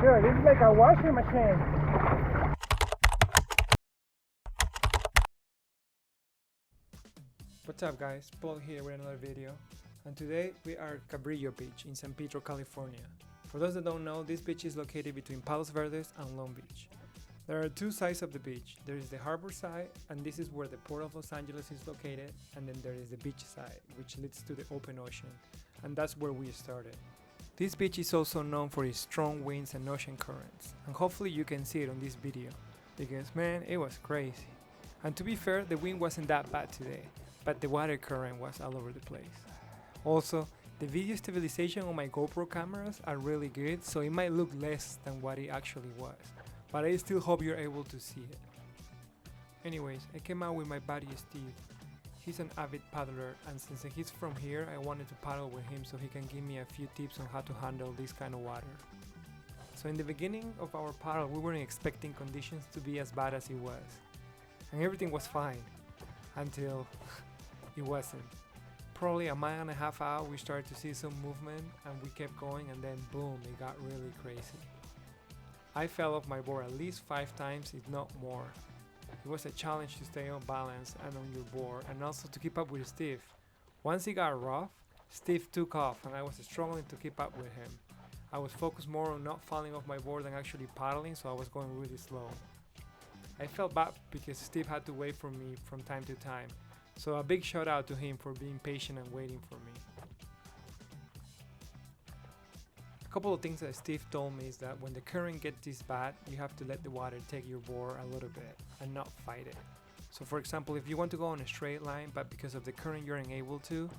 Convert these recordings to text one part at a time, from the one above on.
Dude, this is like a washing machine. What's up guys, Paul here with another video, and today we are at Cabrillo Beach in San Pedro, California. For those that don't know, this beach is located between Palos Verdes and Long Beach. There are two sides of the beach. There is the harbor side, and this is where the Port of Los Angeles is located, and then there is the beach side, which leads to the open ocean, and that's where we started. This beach is also known for its strong winds and ocean currents, and hopefully you can see it on this video, because man, it was crazy. And to be fair, the wind wasn't that bad today, but the water current was all over the place. Also, the video stabilization on my GoPro cameras are really good, so it might look less than what it actually was, but I still hope you're able to see it. Anyways, I came out with my buddy Steve. He's an avid paddler, and since he's from here, I wanted to paddle with him so he can give me a few tips on how to handle this kind of water. So in the beginning of our paddle, we weren't expecting conditions to be as bad as it was, and everything was fine until it wasn't. Probably a mile and a half out, we started to see some movement, and we kept going, and then boom, it got really crazy. I fell off my board at least 5 times, if not more. It was a challenge to stay on balance and on your board, and also to keep up with Steve. Once it got rough, Steve took off, and I was struggling to keep up with him. I was focused more on not falling off my board than actually paddling, so I was going really slow. I felt bad because Steve had to wait for me from time to time, so a big shout out to him for being patient and waiting for me. A couple of things that Steve told me is that when the current gets this bad, you have to let the water take your board a little bit and not fight it. So for example, if you want to go on a straight line but because of the current you're unable to,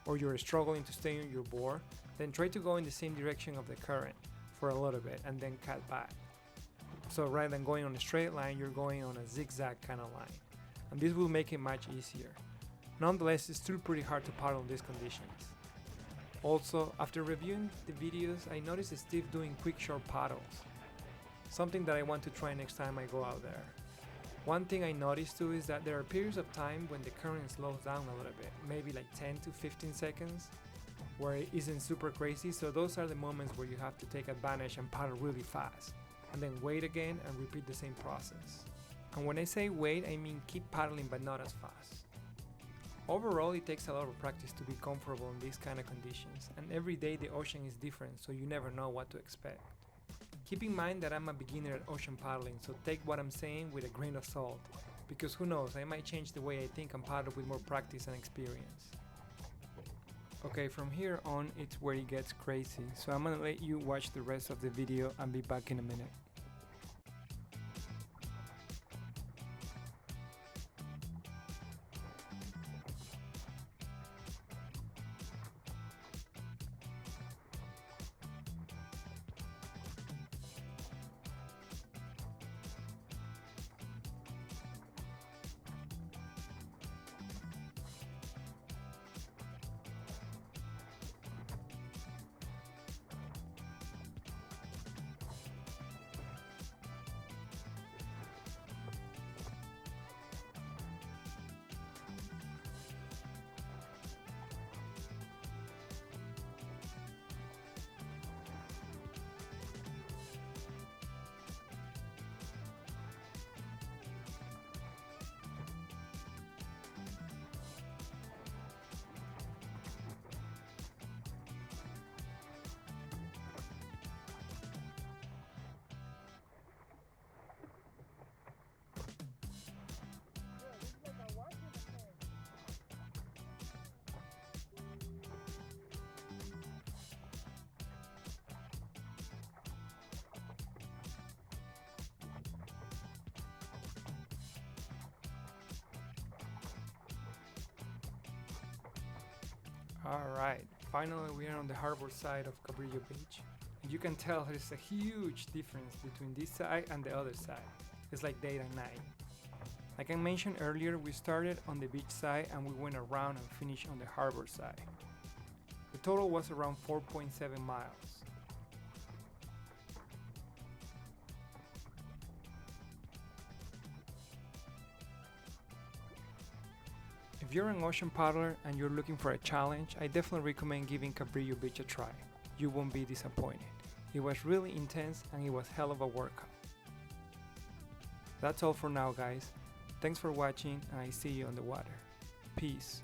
or you're struggling to stay on your board, then try to go in the same direction of the current for a little bit and then cut back. So rather than going on a straight line, you're going on a zigzag kind of line, and this will make it much easier. Nonetheless, it's still pretty hard to paddle in these conditions. Also, after reviewing the videos, I noticed Steve doing quick short paddles, something that I want to try next time I go out there. One thing I noticed too is that there are periods of time when the current slows down a little bit, maybe like 10 to 15 seconds, where it isn't super crazy, so those are the moments where you have to take advantage and paddle really fast, and then wait again and repeat the same process. And when I say wait, I mean keep paddling but not as fast. Overall, it takes a lot of practice to be comfortable in these kind of conditions, and every day the ocean is different, so you never know what to expect. Keep in mind that I'm a beginner at ocean paddling, so take what I'm saying with a grain of salt, because who knows, I might change the way I think and paddle with more practice and experience. Okay, from here on it's where it gets crazy, so I'm gonna let you watch the rest of the video and be back in a minute. Alright, finally we are on the harbor side of Cabrillo Beach. And you can tell there's a huge difference between this side and the other side. It's like day and night. Like I mentioned earlier, we started on the beach side and we went around and finished on the harbor side. The total was around 4.7 miles. If you're an ocean paddler and you're looking for a challenge, I definitely recommend giving Cabrillo Beach a try. You won't be disappointed. It was really intense and it was hell of a workout. That's all for now, guys. Thanks for watching and I see you on the water. Peace.